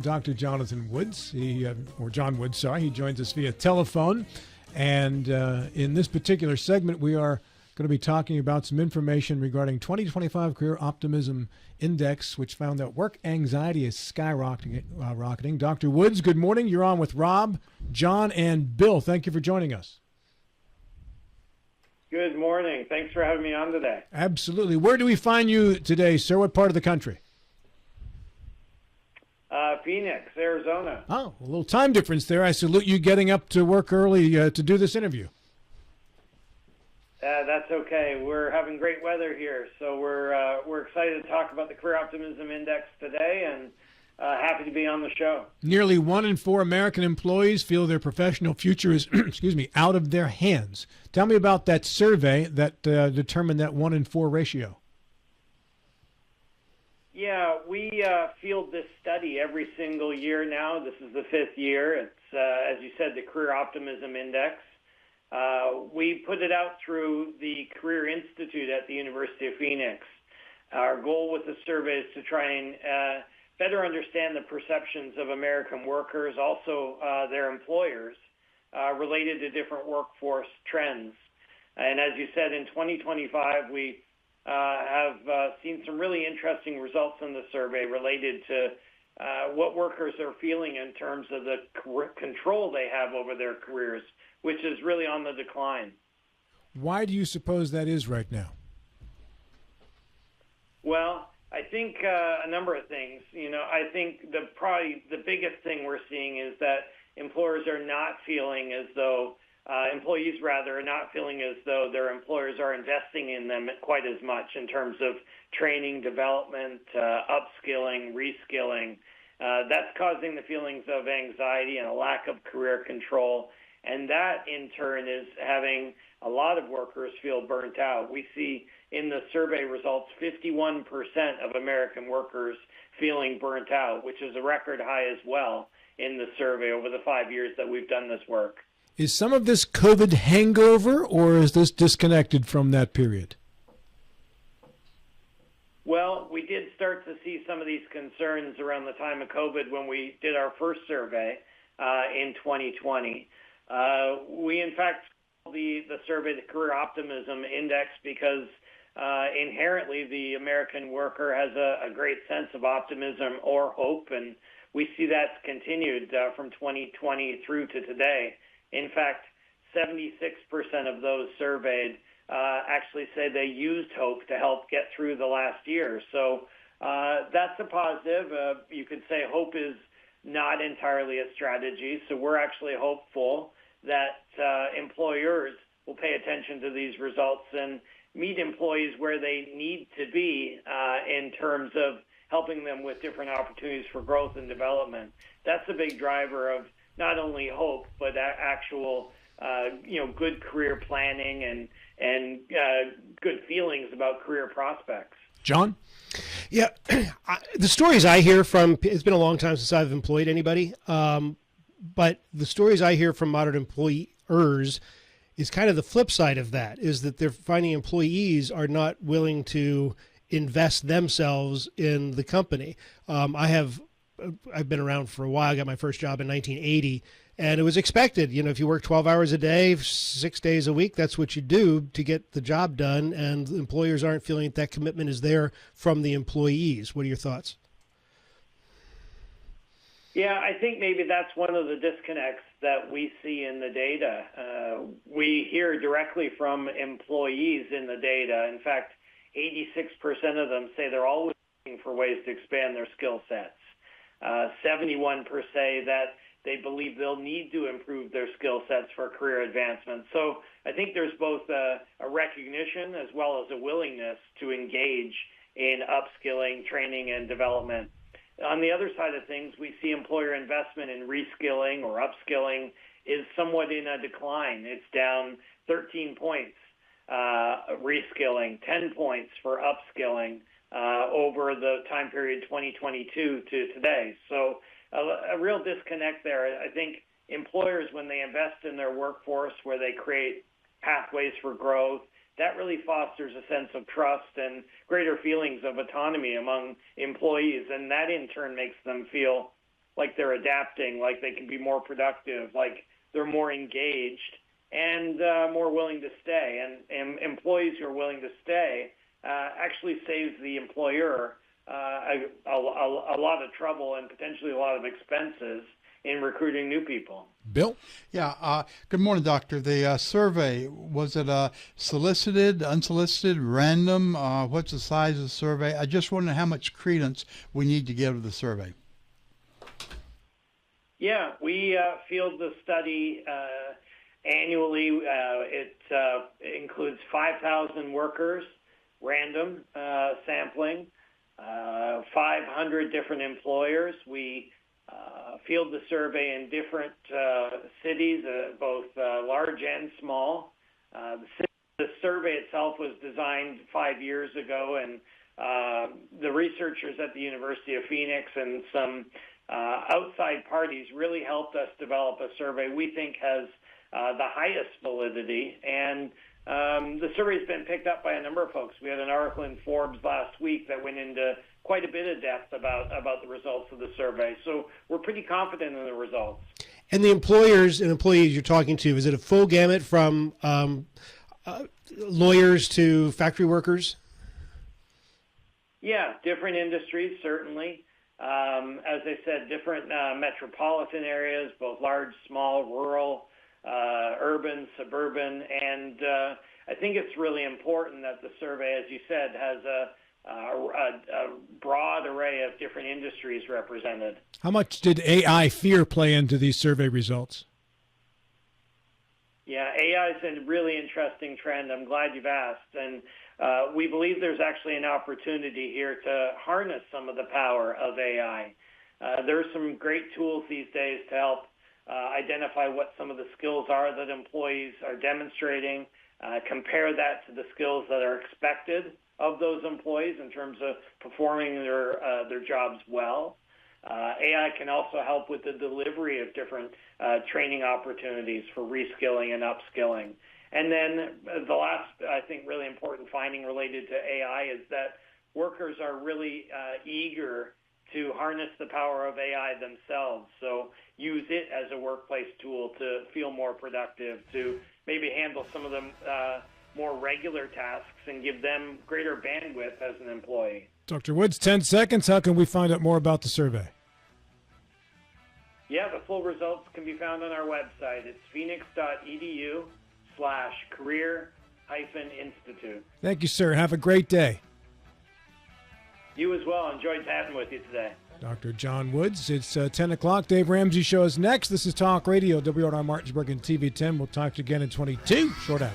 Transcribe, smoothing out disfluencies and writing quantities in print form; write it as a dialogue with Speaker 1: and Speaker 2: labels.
Speaker 1: Dr. Jonathan Woods, or John Woods, sorry. He joins us via telephone. And in this particular segment, we are going to be talking about some information regarding 2025 Career Optimism Index, which found that work anxiety is skyrocketing. Dr. Woods, good morning. You're on with Rob, John, and Bill. Thank you for joining us.
Speaker 2: Good morning. Thanks for having me on today.
Speaker 1: Absolutely. Where do we find you today, sir? What part of the country?
Speaker 2: Phoenix, Arizona.
Speaker 1: Oh, a little time difference there. I salute you getting up to work early to do this interview.
Speaker 2: That's okay. We're having great weather here, so we're excited to talk about the Career Optimism Index today, and happy to be on the show.
Speaker 1: Nearly 1 in 4 American employees feel their professional future is, out of their hands. Tell me about that survey that determined that 1 in 4 ratio.
Speaker 2: Yeah, we field this study every single year now. This is the 5th year. It's, as you said, the Career Optimism Index. We put it out through the Career Institute at the University of Phoenix. Our goal with the survey is to try and better understand the perceptions of American workers, also their employers, related to different workforce trends. And as you said, in 2025, we have seen some really interesting results in the survey related to what workers are feeling in terms of the control they have over their careers, which is really on the decline.
Speaker 1: Why do you suppose that is right now?
Speaker 2: Well, I think a number of things. I think probably the biggest thing we're seeing is that employers are not feeling as though employees are not feeling as though their employers are investing in them quite as much in terms of training, development, upskilling, reskilling. That's causing the feelings of anxiety and a lack of career control. And that, in turn, is having a lot of workers feel burnt out. We see in the survey results 51% of American workers feeling burnt out, which is a record high as well in the survey over the 5 years that we've done this work.
Speaker 1: Is some of this COVID hangover, or is this disconnected from that period?
Speaker 2: Well, we did start to see some of these concerns around the time of COVID when we did our first survey in 2020. We, in fact, called the survey the Career Optimism Index because inherently the American worker has a great sense of optimism or hope, and we see that's continued from 2020 through to today. In fact, 76% of those surveyed actually say they used hope to help get through the last year. So that's a positive. You could say hope is not entirely a strategy, so we're actually hopeful that employers will pay attention to these results and meet employees where they need to be in terms of helping them with different opportunities for growth and development. That's a big driver of not only hope, but actual, good career planning and good feelings about career prospects.
Speaker 1: John?
Speaker 3: Yeah, the stories I hear from, it's been a long time since I've employed anybody, but the stories I hear from modern employers is kind of the flip side of that, is that they're finding employees are not willing to invest themselves in the company. I've been around for a while. I got my first job in 1980, and it was expected. If you work 12 hours a day, 6 days a week, that's what you do to get the job done, and employers aren't feeling that commitment is there from the employees. What are your thoughts?
Speaker 2: Yeah, I think maybe that's one of the disconnects that we see in the data. We hear directly from employees in the data. In fact, 86% of them say they're always looking for ways to expand their skill sets. 71% say that they believe they'll need to improve their skill sets for career advancement. So I think there's both a recognition as well as a willingness to engage in upskilling, training, and development. On the other side of things, we see employer investment in reskilling or upskilling is somewhat in a decline. It's down 13 points, reskilling, 10 points for upskilling over the time period 2022 to today. So a real disconnect there. I think employers, when they invest in their workforce, where they create pathways for growth, that really fosters a sense of trust and greater feelings of autonomy among employees, and that in turn makes them feel like they're adapting, like they can be more productive, like they're more engaged and more willing to stay. And employees who are willing to stay actually saves the employer a lot of trouble and potentially a lot of expenses in recruiting new people.
Speaker 1: Bill?
Speaker 4: Yeah. Good morning, Doctor. The survey, was it solicited, unsolicited, random? What's the size of the survey? I just wonder how much credence we need to give to the survey.
Speaker 2: Yeah, we field the study annually. It includes 5,000 workers, random sampling, 500 different employers. We field the survey in different cities, both large and small. The survey itself was designed 5 years ago, and the researchers at the University of Phoenix and some outside parties really helped us develop a survey we think has the highest validity. And the survey's been picked up by a number of folks. We had an article in Forbes last week that went into quite a bit of depth about the results of the survey. So we're pretty confident in the results.
Speaker 3: And the employers and employees you're talking to, is it a full gamut from lawyers to factory workers?
Speaker 2: Yeah, different industries, certainly. As I said, different metropolitan areas, both large, small, rural, urban, suburban, and I think it's really important that the survey, as you said, has a broad array of different industries represented.
Speaker 1: How much did AI fear play into these survey results?
Speaker 2: Yeah, AI is a really interesting trend. I'm glad you've asked. And we believe there's actually an opportunity here to harness some of the power of AI. There are some great tools these days to help identify what some of the skills are that employees are demonstrating, compare that to the skills that are expected of those employees in terms of performing their jobs well. AI can also help with the delivery of different training opportunities for reskilling and upskilling. And then the last, I think, really important finding related to AI is that workers are really eager to harness the power of AI themselves. So use it as a workplace tool to feel more productive, to maybe handle some of the more regular tasks and give them greater bandwidth as an employee.
Speaker 1: Dr. Woods, 10 seconds. How can we find out more about the survey?
Speaker 2: Yeah, the full results can be found on our website. It's phoenix.edu/career-institute.
Speaker 1: Thank you, sir. Have a great day.
Speaker 2: You as well. Enjoyed chatting with you today.
Speaker 1: Dr. John Woods. It's 10 o'clock. Dave Ramsey Show is next. This is Talk Radio, WRR Martinsburg and TV 10. We'll talk to you again in 22 short hours.